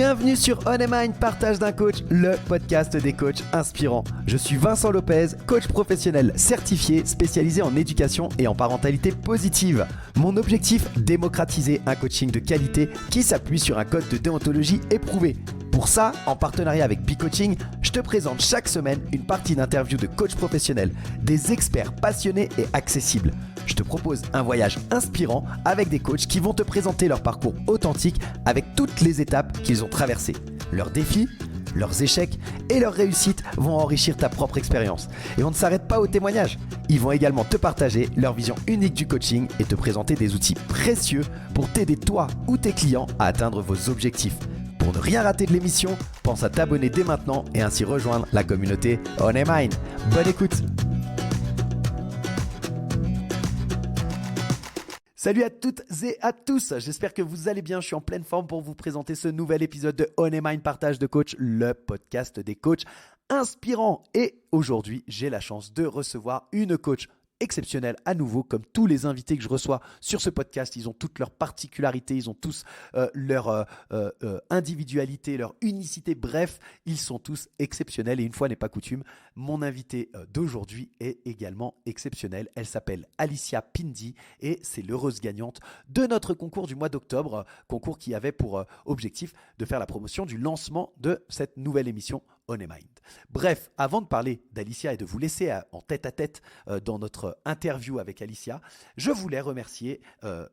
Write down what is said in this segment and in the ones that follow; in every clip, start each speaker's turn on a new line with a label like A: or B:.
A: Bienvenue sur On Mind, partage d'un coach, le podcast des coachs inspirants. Je suis Vincent Lopez, coach professionnel certifié, spécialisé en éducation et en parentalité positive. Mon objectif, démocratiser un coaching de qualité qui s'appuie sur un code de déontologie éprouvé. Pour ça, en partenariat avec B-Coaching, je te présente chaque semaine une partie d'interviews de coachs professionnels, des experts passionnés et accessibles. Je te propose un voyage inspirant avec des coachs qui vont te présenter leur parcours authentique avec toutes les étapes qu'ils ont traversées. Leurs défis, leurs échecs et leurs réussites vont enrichir ta propre expérience. Et on ne s'arrête pas aux témoignages. Ils vont également te partager leur vision unique du coaching et te présenter des outils précieux pour t'aider toi ou tes clients à atteindre vos objectifs. Pour ne rien rater de l'émission, pense à t'abonner dès maintenant et ainsi rejoindre la communauté On Mind. Bonne écoute! Salut à toutes et à tous, j'espère que vous allez bien, je suis en pleine forme pour vous présenter ce nouvel épisode de On Mind Partage de Coach, le podcast des coachs inspirants. Et aujourd'hui, j'ai la chance de recevoir une coach exceptionnelle à nouveau, comme tous les invités que je reçois sur ce podcast. Ils ont toutes leurs particularités, ils ont tous leur individualité, leur unicité. Bref, ils sont tous exceptionnels et une fois n'est pas coutume, mon invitée d'aujourd'hui est également exceptionnelle. Elle s'appelle Alicia Pindi et c'est l'heureuse gagnante de notre concours du mois d'octobre, concours qui avait pour objectif de faire la promotion du lancement de cette nouvelle émission On Mind. Bref, avant de parler d'Alicia et de vous laisser en tête-à-tête dans notre interview avec Alicia, je voulais remercier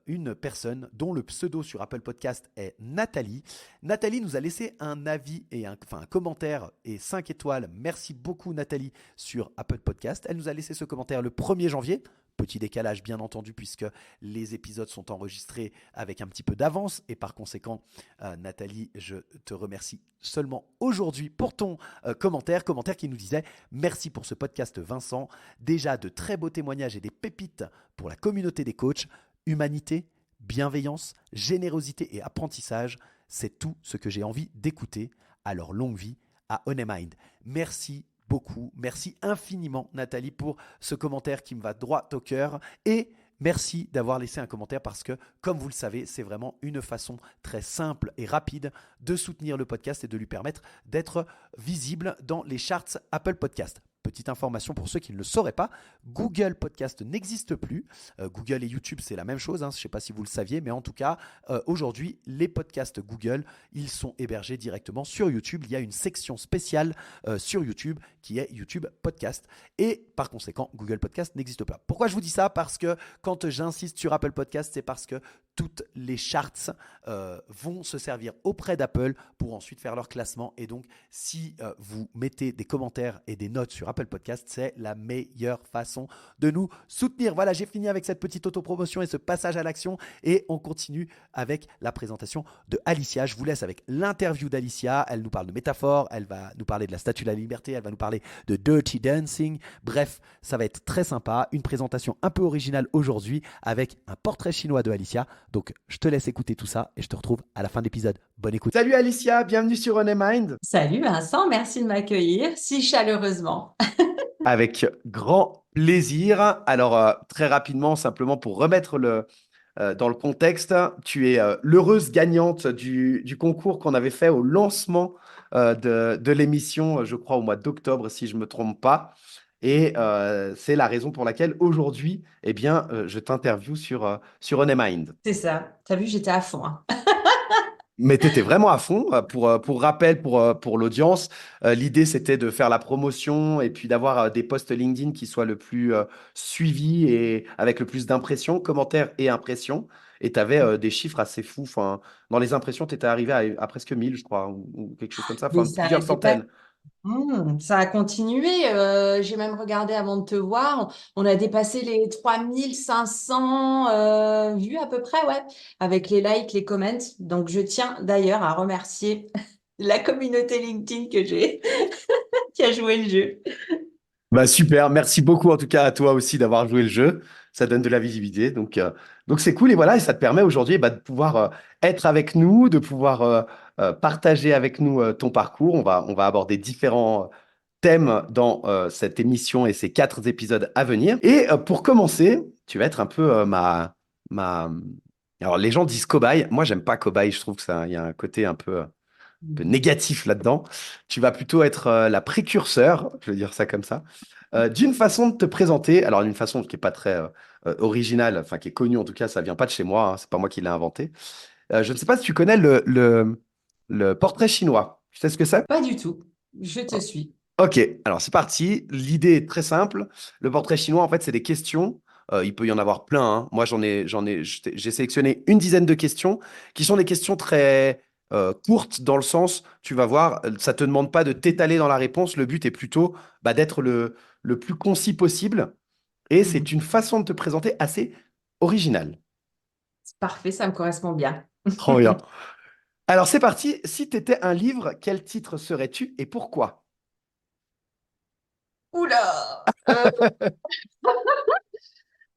A: une personne dont le pseudo sur Apple Podcast est Nathalie. Nathalie nous a laissé un avis et un commentaire et 5 étoiles. Merci beaucoup Nathalie sur Apple Podcast. Elle nous a laissé ce commentaire le 1er janvier. Petit décalage bien entendu puisque les épisodes sont enregistrés avec un petit peu d'avance et par conséquent Nathalie, je te remercie seulement aujourd'hui pour ton commentaire qui nous disait « Merci pour ce podcast Vincent, déjà de très beaux témoignages et des pépites pour la communauté des coachs, humanité, bienveillance, générosité et apprentissage, c'est tout ce que j'ai envie d'écouter, alors longue vie à On Mind. » Merci beaucoup. Merci infiniment Nathalie pour ce commentaire qui me va droit au cœur et merci d'avoir laissé un commentaire parce que, comme vous le savez, c'est vraiment une façon très simple et rapide de soutenir le podcast et de lui permettre d'être visible dans les charts Apple Podcast. Petite information pour ceux qui ne le sauraient pas, Google Podcast n'existe plus. Google et YouTube, c'est la même chose. Je ne sais pas si vous le saviez, mais en tout cas, aujourd'hui, les podcasts Google, ils sont hébergés directement sur YouTube. Il y a une section spéciale sur YouTube qui est YouTube Podcast. Et par conséquent, Google Podcast n'existe pas. Pourquoi je vous dis ça? Parce que quand j'insiste sur Apple Podcast, c'est parce que toutes les charts vont se servir auprès d'Apple pour ensuite faire leur classement. Et donc, si vous mettez des commentaires et des notes sur Apple Podcast, c'est la meilleure façon de nous soutenir. Voilà, j'ai fini avec cette petite autopromotion et ce passage à l'action et on continue avec la présentation de Alicia. Je vous laisse avec l'interview d'Alicia. Elle nous parle de métaphores, elle va nous parler de la Statue de la Liberté, elle va nous parler de Dirty Dancing. Bref, ça va être très sympa. Une présentation un peu originale aujourd'hui avec un portrait chinois de Alicia. Donc, je te laisse écouter tout ça et je te retrouve à la fin de l'épisode. Bonne écoute. Salut Alicia, bienvenue sur On Mind.
B: Salut Vincent, merci de m'accueillir si chaleureusement.
A: Avec grand plaisir. Alors, très rapidement, simplement pour remettre dans le contexte, tu es l'heureuse gagnante du concours qu'on avait fait au lancement de l'émission, je crois au mois d'octobre, si je ne me trompe pas. Et c'est la raison pour laquelle aujourd'hui, eh bien, je t'interviewe sur On Mind.
B: C'est ça, t'as vu, j'étais à fond.
A: Mais tu étais vraiment à fond. Pour rappel, pour l'audience, l'idée, c'était de faire la promotion et puis d'avoir des posts LinkedIn qui soient le plus suivis et avec le plus d'impressions, commentaires et impressions. Et tu avais des chiffres assez fous. Enfin, dans les impressions, tu étais arrivé à presque 1000, je crois, ou quelque chose comme ça.
B: Mais
A: Enfin,
B: ça
A: plusieurs
B: arrêtait pas.
A: centaines.
B: Ça a continué. J'ai même regardé avant de te voir. On a dépassé les 3500 vues à peu près, ouais, avec les likes, les comments. Donc, je tiens d'ailleurs à remercier la communauté LinkedIn que j'ai, qui a joué le jeu.
A: Bah super, merci beaucoup en tout cas à toi aussi d'avoir joué le jeu. Ça donne de la visibilité, donc c'est cool et voilà, et ça te permet aujourd'hui de pouvoir être avec nous, de pouvoir partager avec nous ton parcours. On va aborder différents thèmes dans cette émission et ces 4 épisodes à venir. Et pour commencer, tu vas être un peu ma. Alors les gens disent cobaye, moi j'aime pas cobaye, je trouve que ça, il y a un côté un peu peu négatif là-dedans. Tu vas plutôt être la précurseur, je vais dire ça comme ça, d'une façon de te présenter. Alors, une façon qui n'est pas très originale, enfin qui est connue en tout cas, ça vient pas de chez moi, hein, c'est pas moi qui l'ai inventé. Je ne sais pas si tu connais le portrait chinois. Tu sais ce que c'est?
B: Pas du tout. Je te suis.
A: Ok, alors c'est parti. L'idée est très simple. Le portrait chinois, en fait, c'est des questions. Il peut y en avoir plein, hein. Moi, j'ai sélectionné une dizaine de questions qui sont des questions très courtes dans le sens, tu vas voir, ça te demande pas de t'étaler dans la réponse. Le but est plutôt d'être le plus concis possible. Et c'est
B: Mhm.
A: une façon de te présenter assez originale.
B: C'est parfait, ça me correspond bien.
A: Trop bien. Alors c'est parti. Si tu étais un livre, quel titre serais-tu et pourquoi?
B: Oula!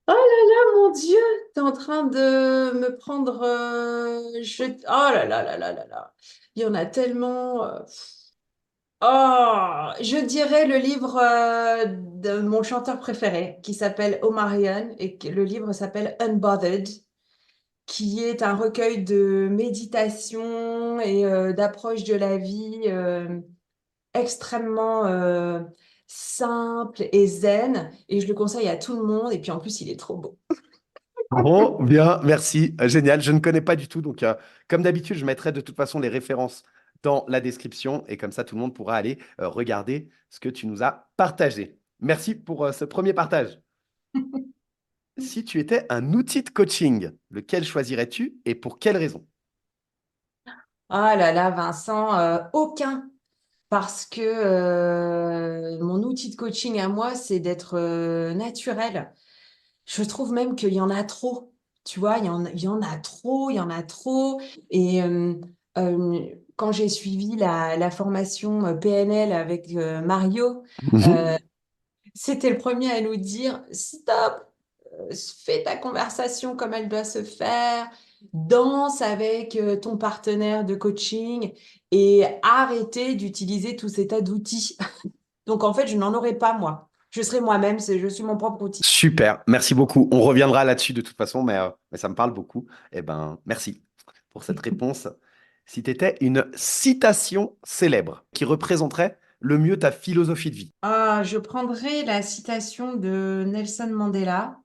B: Oh là là, mon Dieu! T'es en train de me prendre. Oh là là là là là là! Il y en a tellement. Oh! Je dirais le livre de mon chanteur préféré qui s'appelle Omarion et que le livre s'appelle Unbothered, qui est un recueil de méditation et d'approche de la vie extrêmement simple et zen. Et je le conseille à tout le monde. Et puis en plus, il est trop beau.
A: Bon, bien, merci. Génial. Je ne connais pas du tout. Donc, comme d'habitude, je mettrai de toute façon les références dans la description et comme ça, tout le monde pourra aller regarder ce que tu nous as partagé. Merci pour ce premier partage. Si tu étais un outil de coaching, lequel choisirais-tu et pour quelle raison?
B: Ah là là, Vincent, aucun. Parce que mon outil de coaching à moi, c'est d'être naturel. Je trouve même qu'il y en a trop. Tu vois, il y en a trop, il y en a trop. Et euh, quand j'ai suivi la formation PNL avec Mario,
A: Mhm.
B: euh, c'était le premier à nous dire, stop, fais ta conversation comme elle doit se faire, danse avec ton partenaire de coaching et arrêtez d'utiliser tous ces tas d'outils. Donc en fait, je n'en aurais pas moi. Je serai moi-même, je suis mon propre outil.
A: Super, merci beaucoup. On reviendra là-dessus de toute façon, mais ça me parle beaucoup. Eh ben, merci pour cette réponse. Si tu étais une citation célèbre qui représenterait le mieux ta philosophie de vie.
B: Ah, je prendrai la citation de Nelson Mandela.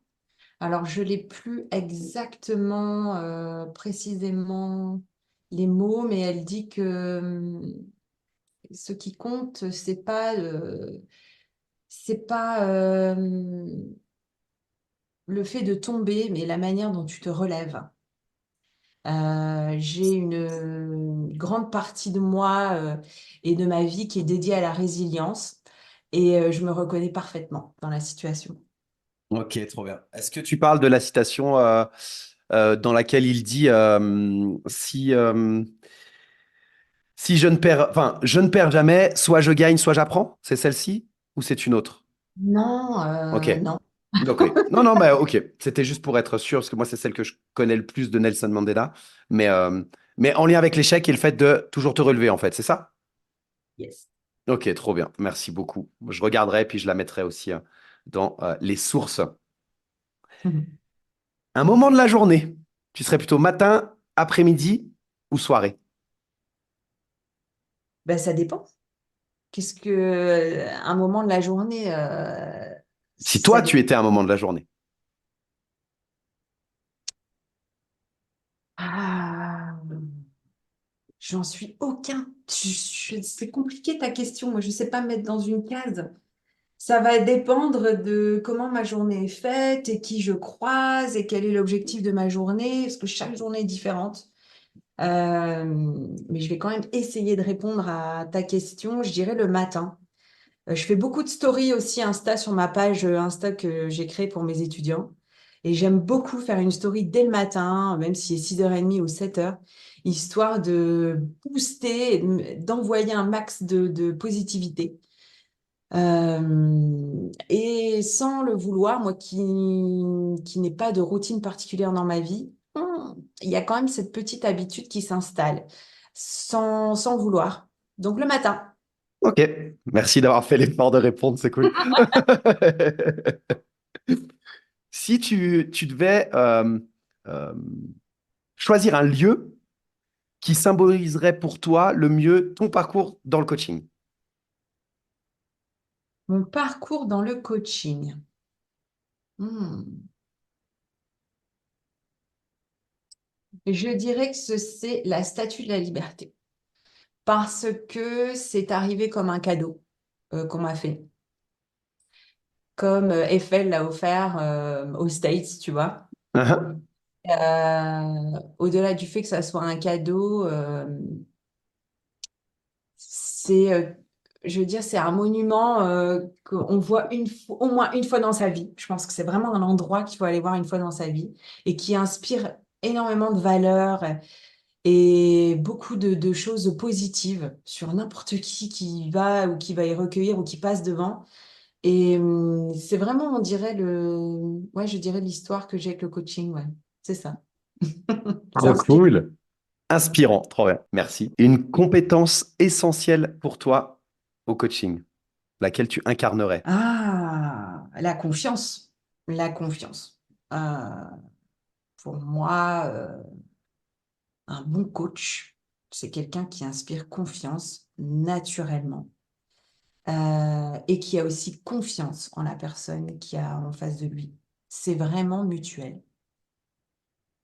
B: Alors, je l'ai plus exactement, précisément les mots, mais elle dit que ce qui compte, c'est pas le fait de tomber, mais la manière dont tu te relèves. J'ai une grande partie de moi et de ma vie qui est dédiée à la résilience et je me reconnais parfaitement dans la situation.
A: Ok, trop bien. Est-ce que tu parles de la citation dans laquelle il dit si je ne perds, enfin, je ne perds jamais, soit je gagne, soit j'apprends? C'est celle-ci ou c'est une autre?
B: Non,
A: Ok.
B: non.
A: Ok. Non, non, mais ok. C'était juste pour être sûr, parce que moi, c'est celle que je connais le plus de Nelson Mandela. Mais, euh, mais en lien avec l'échec et le fait de toujours te relever, en fait, c'est ça?
B: Yes.
A: Ok, trop bien. Merci beaucoup. Je regarderai, puis je la mettrai aussi dans les sources. Un moment de la journée, tu serais plutôt matin, après-midi ou soirée?
B: Ben, ça dépend. Qu'est-ce que un moment de la journée,
A: Si
B: ça
A: toi, tu
B: dépend.
A: étais un moment de la journée.
B: Ah, j'en suis aucun. C'est compliqué ta question. Moi, je ne sais pas me mettre dans une case. Ça va dépendre de comment ma journée est faite et qui je croise et quel est l'objectif de ma journée, parce que chaque journée est différente. Euh, mais je vais quand même essayer de répondre à ta question. Je dirais le matin. Je fais beaucoup de stories aussi Insta sur ma page Insta que j'ai créée pour mes étudiants. Et j'aime beaucoup faire une story dès le matin, même si c'est 6h30 ou 7h, histoire de booster, d'envoyer un max de positivité. Et sans le vouloir, moi qui n'ai pas de routine particulière dans ma vie, il y a quand même cette petite habitude qui s'installe sans vouloir. Donc le matin.
A: Ok, merci d'avoir fait l'effort de répondre, c'est cool. Si tu devais euh, choisir un lieu qui symboliserait pour toi le mieux ton parcours dans le coaching?
B: Mon parcours dans le coaching. Hmm. Je dirais que c'est la Statue de la Liberté. Parce que c'est arrivé comme un cadeau qu'on m'a fait. Comme Eiffel l'a offert aux States, tu vois.
A: Uhum.
B: Au-delà du fait que ça soit un cadeau, c'est, je veux dire, c'est un monument qu'on voit au moins une fois dans sa vie. Je pense que c'est vraiment un endroit qu'il faut aller voir une fois dans sa vie et qui inspire énormément de valeurs et beaucoup de choses positives sur n'importe qui y va ou qui va y recueillir ou qui passe devant. Et c'est vraiment, on dirait ouais, je dirais l'histoire que j'ai avec le coaching, ouais, c'est ça. C'est
A: Trop
B: inspirant.
A: cool. Inspirant, trop bien, merci. Une compétence essentielle pour toi au coaching, laquelle tu incarnerais.
B: Ah, la confiance. La confiance. Pour moi, un bon coach, c'est quelqu'un qui inspire confiance naturellement et qui a aussi confiance en la personne qui a en face de lui. C'est vraiment mutuel.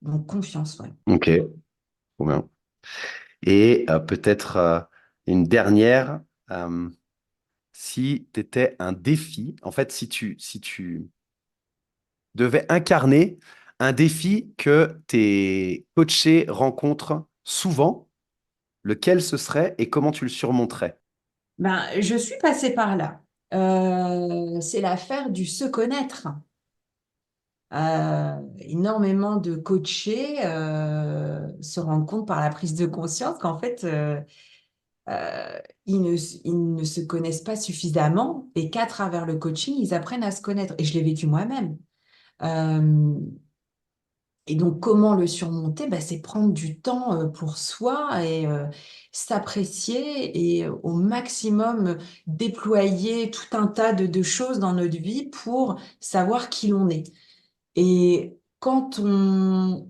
B: Donc, confiance, ouais.
A: Ok, trop bien. Et peut-être une dernière, euh, si tu étais un défi, en fait, si tu devais incarner un défi que tes coachés rencontrent souvent, lequel ce serait et comment tu le surmonterais?
B: Ben, je suis passée par là. C'est l'affaire du se connaître. Énormément de coachés se rendent compte par la prise de conscience qu'en fait, euh, ils ne se connaissent pas suffisamment et qu'à travers le coaching, ils apprennent à se connaître. Et je l'ai vécu moi-même. Euh, et donc, comment le surmonter? Ben, c'est prendre du temps pour soi et s'apprécier et au maximum déployer tout un tas de choses dans notre vie pour savoir qui l'on est. Et quand on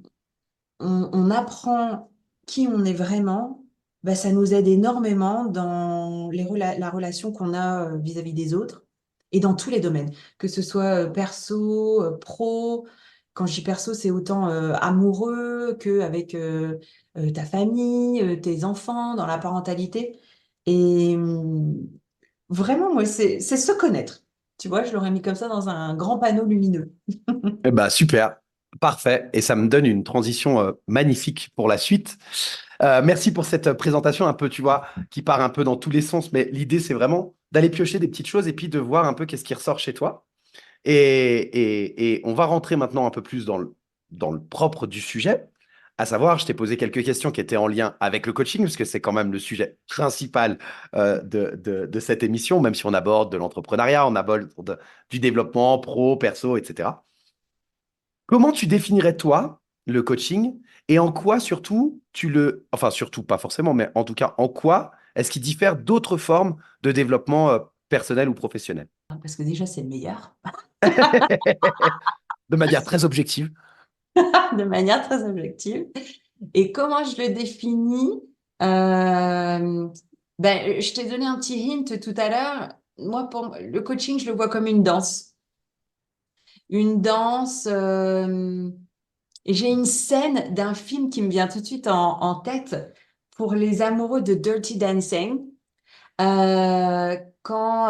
B: apprend qui on est vraiment, bah, ça nous aide énormément dans la relation qu'on a vis-à-vis des autres et dans tous les domaines, que ce soit perso, pro. Quand je dis perso, c'est autant amoureux qu'avec ta famille, tes enfants, dans la parentalité. Et vraiment, moi, c'est se connaître. Tu vois, je l'aurais mis comme ça dans un grand panneau lumineux.
A: Eh ben, super, parfait. Et ça me donne une transition magnifique pour la suite. Merci pour cette présentation un peu, tu vois, qui part un peu dans tous les sens. Mais l'idée, c'est vraiment d'aller piocher des petites choses et puis de voir un peu qu'est-ce qui ressort chez toi. Et on va rentrer maintenant un peu plus dans le propre du sujet. À savoir, je t'ai posé quelques questions qui étaient en lien avec le coaching, parce que c'est quand même le sujet principal de cette émission, même si on aborde de l'entrepreneuriat, on aborde du développement pro, perso, etc. Comment tu définirais, toi, le coaching et en quoi, surtout, enfin, surtout, pas forcément, mais en tout cas, en quoi est-ce qu'il diffère d'autres formes de développement personnel ou professionnel?
B: Parce que déjà, c'est le meilleur.
A: De manière très objective.
B: De manière très objective. Et comment je le définis? Euh, ben, je t'ai donné un petit hint tout à l'heure. Moi, pour le coaching, je le vois comme une danse. Une danse. Et j'ai une scène d'un film qui me vient tout de suite en tête pour les amoureux de Dirty Dancing. Quand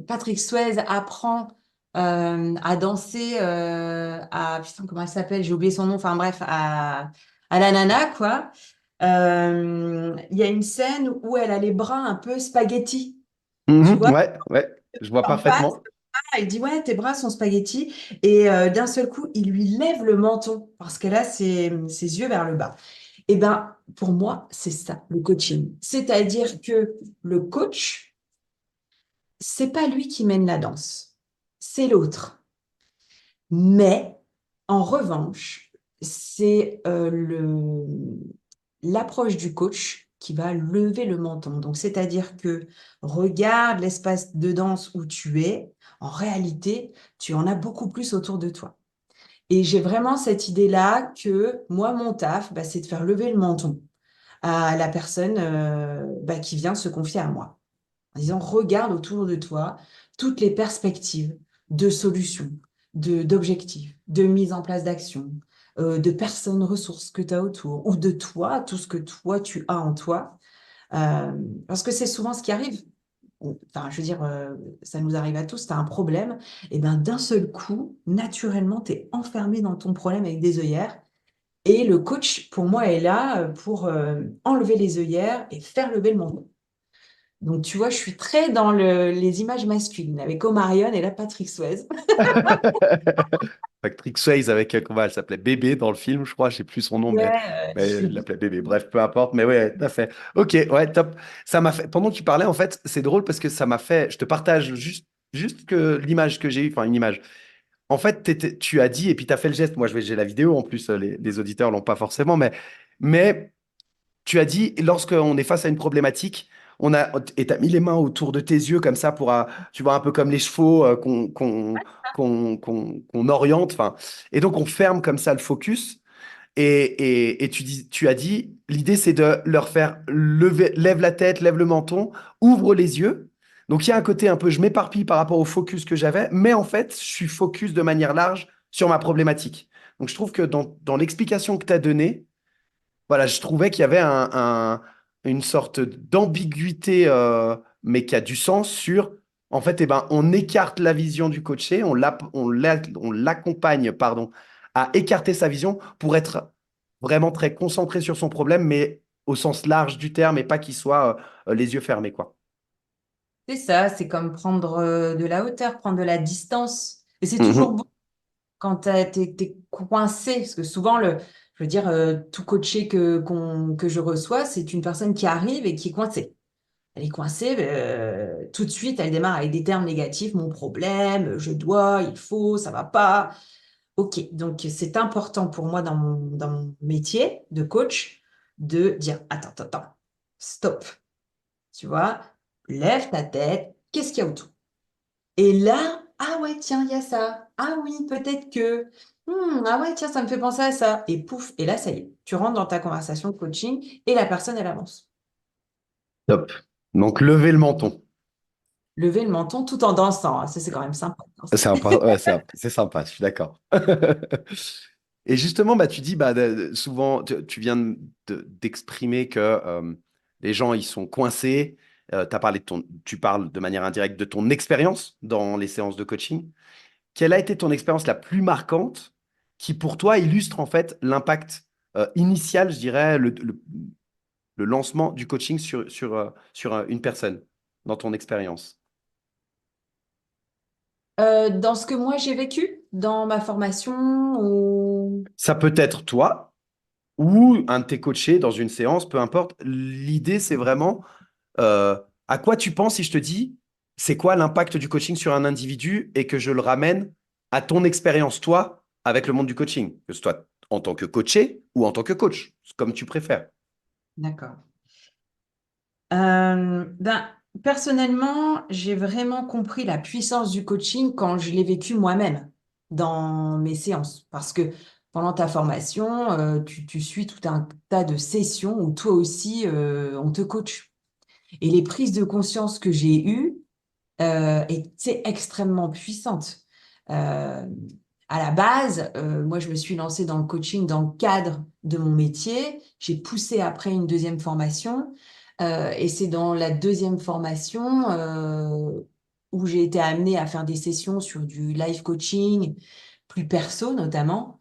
B: Patrick Swayze apprend à danser putain, comment elle s'appelle? J'ai oublié son nom. Enfin bref, à la nana, quoi. Il y a une scène où elle a les bras un peu spaghetti. Tu
A: Mhm,
B: vois?
A: ouais, ouais, je vois
B: En face,
A: parfaitement.
B: elle dit, ouais, tes bras sont spaghetti. Et d'un seul coup, il lui lève le menton parce qu'elle a ses yeux vers le bas. Eh ben, pour moi, c'est ça, le coaching. C'est-à-dire que le coach, c'est pas lui qui mène la danse, c'est l'autre. Mais en revanche, c'est l'approche du coach qui va lever le menton. Donc, c'est-à-dire que regarde l'espace de danse où tu es. En réalité, tu en as beaucoup plus autour de toi. Et j'ai vraiment cette idée-là que moi, mon taf, bah, c'est de faire lever le menton à la personne bah, qui vient se confier à moi. En disant, regarde autour de toi toutes les perspectives de solutions, d'objectifs, de mise en place d'actions, de personnes ressources que tu as autour, ou de toi, tout ce que toi, tu as en toi. Euh, Parce que c'est souvent ce qui arrive. Enfin, je veux dire, ça nous arrive à tous, tu as un problème, et bien d'un seul coup, naturellement, tu es enfermé dans ton problème avec des œillères. Et le coach, pour moi, est là pour enlever les œillères et faire lever le menton. Donc, tu vois, je suis très dans les images masculines, avec Omarion et la Patrick Swayze.
A: Patrick Swayze avec, comment elle s'appelait Bébé dans le film, je crois, je sais plus son nom,
B: Ouais,
A: mais il l'appelait Bébé. Bref, peu importe, mais ouais, tout à fait. Ok, ouais, top. Ça m'a fait, pendant que tu parlais, en fait, c'est drôle parce que ça m'a fait, je te partage juste que l'image que j'ai eue, enfin, une image. En fait, tu as dit, et puis tu as fait le geste, moi j'ai la vidéo, en plus, les auditeurs l'ont pas forcément, mais tu as dit, lorsqu'on est face à une problématique, et tu as mis les mains autour de tes yeux comme ça pour, tu vois, un peu comme les chevaux qu'on oriente. Enfin, et donc, on ferme comme ça le focus. Et tu as dit, l'idée, c'est de leur faire lève la tête, lève le menton, ouvre les yeux. Donc, il y a un côté un peu, je m'éparpille par rapport au focus que j'avais, mais en fait, je suis focus de manière large sur ma problématique. Donc, je trouve que dans l'explication que tu as donnée, voilà, je trouvais qu'il y avait une sorte d'ambiguïté, mais qui a du sens sur, en fait, eh ben, on écarte la vision du coaché, on l'accompagne, pardon, à écarter sa vision pour être vraiment très concentré sur son problème, mais au sens large du terme, et pas qu'il soit les yeux fermés, quoi.
B: c'est ça, c'est comme prendre de la hauteur, prendre de la distance. Et c'est toujours
A: Mhm.
B: bon quand t'es coincé, parce que souvent, je veux dire, tout coaché que je reçois, c'est une personne qui arrive et qui est coincée. Elle est coincée, tout de suite, elle démarre avec des termes négatifs, mon problème, je dois, il faut, ça va pas. Ok, donc c'est important pour moi dans mon métier de coach de dire, attends, attends, attends, stop, tu vois, lève ta tête, qu'est-ce qu'il y a autour? Et là, ah ouais, tiens, il y a ça. Ah oui, peut-être que. Ah ouais, tiens, ça me fait penser à ça. Et pouf, et là, ça y est, tu rentres dans ta conversation de coaching et la personne, elle avance.
A: Top. Donc, lever le menton.
B: Lever le menton tout en dansant, hein. Ça, c'est quand même sympa de
A: C'est
B: danser.
A: sympa, ouais, c'est sympa, je suis d'accord. Et justement, bah, tu dis, bah, souvent, tu viens d'exprimer que les gens, ils sont coincés. Tu parles de manière indirecte de ton expérience dans les séances de coaching. Quelle a été ton expérience la plus marquante qui, pour toi, illustre en fait l'impact initial, je dirais, le lancement du coaching sur une personne dans ton expérience?
B: Dans ce que moi j'ai vécu, dans ma formation, ou...
A: Ça peut être toi ou un de tes coachés dans une séance, peu importe. L'idée, c'est vraiment euh, à quoi tu penses si je te dis c'est quoi l'impact du coaching sur un individu et que je le ramène à ton expérience, toi, avec le monde du coaching, que ce soit en tant que coaché ou en tant que coach, comme tu préfères.
B: D'accord. Ben, personnellement, j'ai vraiment compris la puissance du coaching quand je l'ai vécu moi-même dans mes séances. Parce que pendant ta formation, tu suis tout un tas de sessions où toi aussi, on te coach. Et les prises de conscience que j'ai eues étaient extrêmement puissantes. Euh, à la base, moi, je me suis lancée dans le coaching dans le cadre de mon métier. J'ai poussé après une deuxième formation. Et c'est dans la deuxième formation où j'ai été amenée à faire des sessions sur du life coaching, plus perso notamment,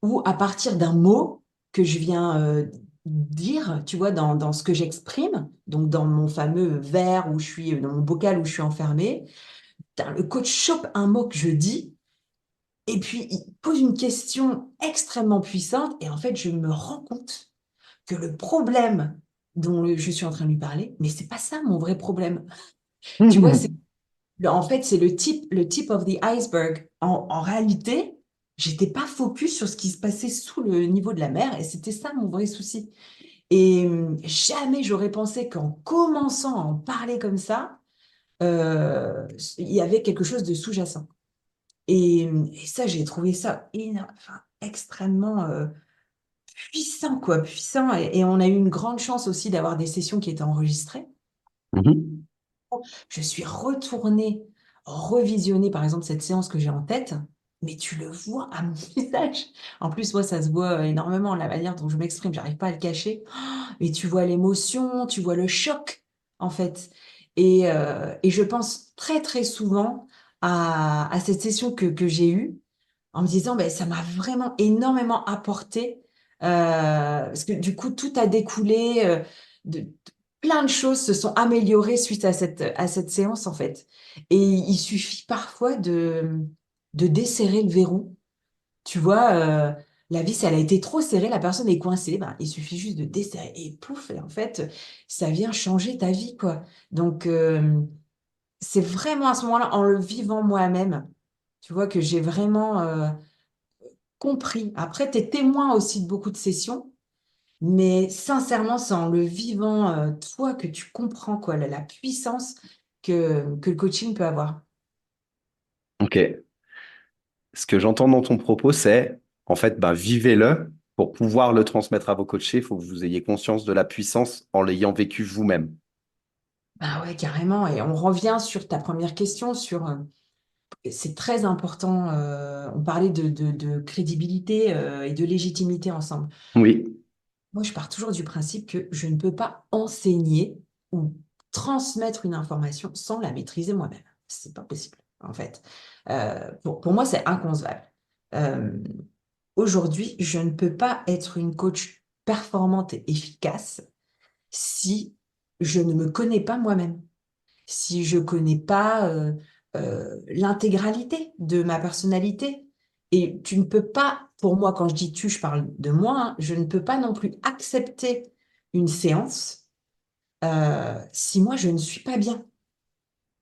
B: où à partir d'un mot que je viens dire, tu vois, dans ce que j'exprime, donc dans mon fameux verre où je suis, dans mon bocal où je suis enfermée, putain, le coach chope un mot que je dis. Et puis, il pose une question extrêmement puissante et en fait, je me rends compte que le problème dont je suis en train de lui parler, mais c'est pas ça mon vrai problème. Tu vois, en fait, c'est le tip of the iceberg. En réalité, j'étais pas focus sur ce qui se passait sous le niveau de la mer et c'était ça mon vrai souci. Et jamais j'aurais pensé qu'en commençant à en parler comme ça, il y avait quelque chose de sous-jacent. Et ça, j'ai trouvé ça enfin, extrêmement puissant, quoi, puissant. Et on a eu une grande chance aussi d'avoir des sessions qui étaient enregistrées.
A: Mhm.
B: Je suis retournée revisionner, par exemple, cette séance que j'ai en tête, mais tu le vois à mon visage. En plus, moi, ça se voit énormément, la manière dont je m'exprime, j'arrive pas à le cacher. Mais tu vois l'émotion, tu vois le choc, en fait. Et je pense très, très souvent à cette session que j'ai eue en me disant, ben, ça m'a vraiment énormément apporté, parce que du coup, tout a découlé, plein de choses se sont améliorées suite à cette séance, en fait. Et il suffit parfois de desserrer le verrou. Tu vois, la vis, elle a été trop serrée, la personne est coincée, ben, il suffit juste de desserrer et pouf, et en fait, ça vient changer ta vie, quoi. Donc, c'est vraiment à ce moment-là, en le vivant moi-même, tu vois, que j'ai vraiment compris. Après, tu es témoin aussi de beaucoup de sessions, mais sincèrement, c'est en le vivant, toi, que tu comprends quoi, la puissance que le coaching peut avoir.
A: Ok. Ce que j'entends dans ton propos, c'est en fait, ben, vivez-le pour pouvoir le transmettre à vos coachés. Il faut que vous ayez conscience de la puissance en l'ayant vécu vous-même.
B: Ah ouais, carrément. Et on revient sur ta première question, c'est très important, on parlait de crédibilité et de légitimité ensemble.
A: Oui.
B: Moi, je pars toujours du principe que je ne peux pas enseigner ou transmettre une information sans la maîtriser moi-même. C'est pas possible, en fait. Pour moi, c'est inconcevable. Euh, Aujourd'hui, je ne peux pas être une coach performante et efficace si je ne me connais pas moi-même, si je connais pas l'intégralité de ma personnalité. Et tu ne peux pas, pour moi, quand je dis tu, je parle de moi, hein, je ne peux pas non plus accepter une séance si moi, je ne suis pas bien.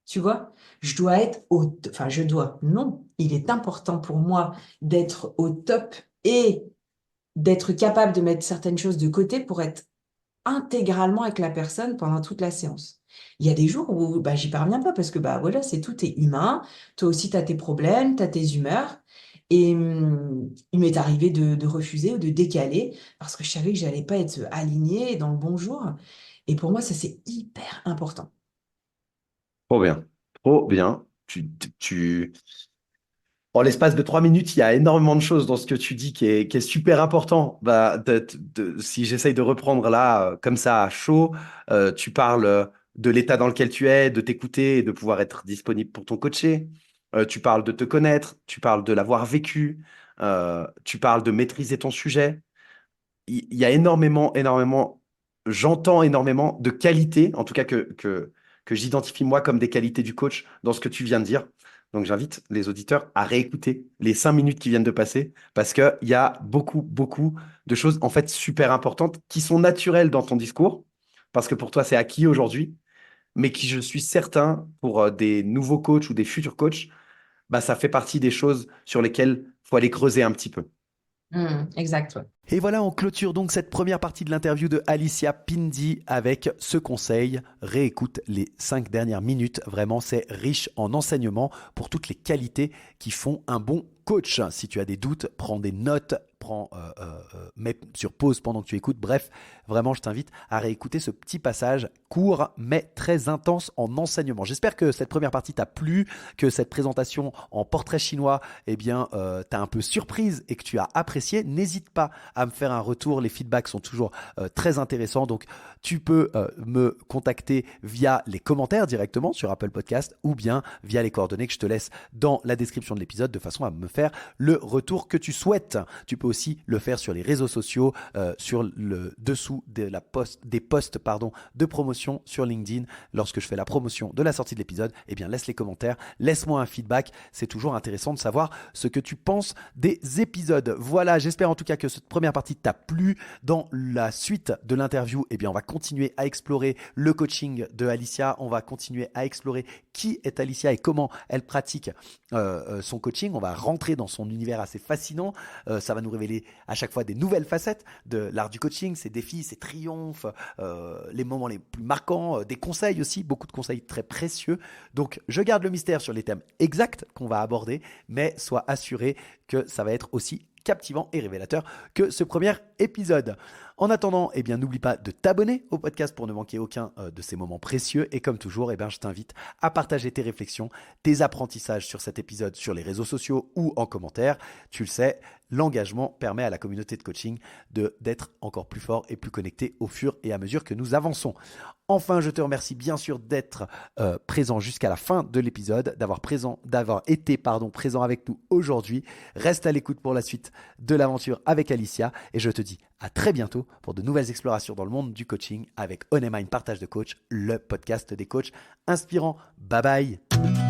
B: Tu vois, je dois être enfin, je dois, non, il est important pour moi d'être au top et d'être capable de mettre certaines choses de côté pour être intégralement avec la personne pendant toute la séance. Il y a des jours où bah, j'y parviens pas parce que bah, voilà, c'est tout est humain. Toi aussi, tu as tes problèmes, tu as tes humeurs. Et il m'est arrivé de refuser ou de décaler parce que je savais que j'allais pas être alignée dans le bon jour. Et pour moi, ça, c'est hyper important.
A: Trop bien. Trop bien. Tu... En l'espace de 3 minutes, il y a énormément de choses dans ce que tu dis qui est super important. Bah, si j'essaye de reprendre là, comme ça, à chaud, tu parles de l'état dans lequel tu es, de t'écouter et de pouvoir être disponible pour ton coaché. Tu parles de te connaître, tu parles de l'avoir vécu, tu parles de maîtriser ton sujet. Il y a énormément, énormément, j'entends énormément de qualités, en tout cas que j'identifie moi comme des qualités du coach dans ce que tu viens de dire. Donc j'invite les auditeurs à réécouter les 5 minutes qui viennent de passer parce qu'il y a beaucoup, beaucoup de choses en fait super importantes qui sont naturelles dans ton discours parce que pour toi c'est acquis aujourd'hui, mais qui je suis certain pour des nouveaux coachs ou des futurs coachs, bah, ça fait partie des choses sur lesquelles il faut aller creuser un petit peu.
B: Exact, ouais.
A: Et voilà, on clôture donc cette première partie de l'interview de Alicia Pindi avec ce conseil. Réécoute les 5 dernières minutes. Vraiment, c'est riche en enseignements pour toutes les qualités qui font un bon coach. Si tu as des doutes, prends des notes, mets sur pause pendant que tu écoutes. Bref, vraiment, je t'invite à réécouter ce petit passage court mais très intense en enseignement. J'espère que cette première partie t'a plu, que cette présentation en portrait chinois, eh bien, t'a un peu surprise et que tu as apprécié. N'hésite pas à me faire un retour. Les feedbacks sont toujours très intéressants. Donc, tu peux me contacter via les commentaires directement sur Apple Podcast ou bien via les coordonnées que je te laisse dans la description de l'épisode de façon à me faire le retour que tu souhaites. Tu peux aussi le faire sur les réseaux sociaux, sur le dessous des posts de promotion sur LinkedIn. Lorsque je fais la promotion de la sortie de l'épisode, eh bien, laisse les commentaires, laisse-moi un feedback. C'est toujours intéressant de savoir ce que tu penses des épisodes. Voilà, j'espère en tout cas que cette première partie t'a plu. Dans la suite de l'interview, eh bien, on va continuer à explorer le coaching de Alicia. On va continuer à explorer qui est Alicia et comment elle pratique son coaching. On va rentrer dans son univers assez fascinant. Ça va nous révéler à chaque fois des nouvelles facettes de l'art du coaching, ses défis, ses triomphes, les moments les plus marquants, des conseils aussi, beaucoup de conseils très précieux. Donc, je garde le mystère sur les thèmes exacts qu'on va aborder, mais sois assuré que ça va être aussi captivant et révélateur que ce premier épisode. En attendant, n'oublie pas de t'abonner au podcast pour ne manquer aucun de ces moments précieux. Et comme toujours, je t'invite à partager tes réflexions, tes apprentissages sur cet épisode sur les réseaux sociaux ou en commentaire. Tu le sais, l'engagement permet à la communauté de coaching d'être encore plus fort et plus connecté au fur et à mesure que nous avançons. Enfin, je te remercie bien sûr d'être présent jusqu'à la fin de l'épisode, d'avoir été présent avec nous aujourd'hui. Reste à l'écoute pour la suite de l'aventure avec Alicia et je te dis à très bientôt pour de nouvelles explorations dans le monde du coaching avec On Mind Partage de Coach, le podcast des coachs inspirants. Bye bye.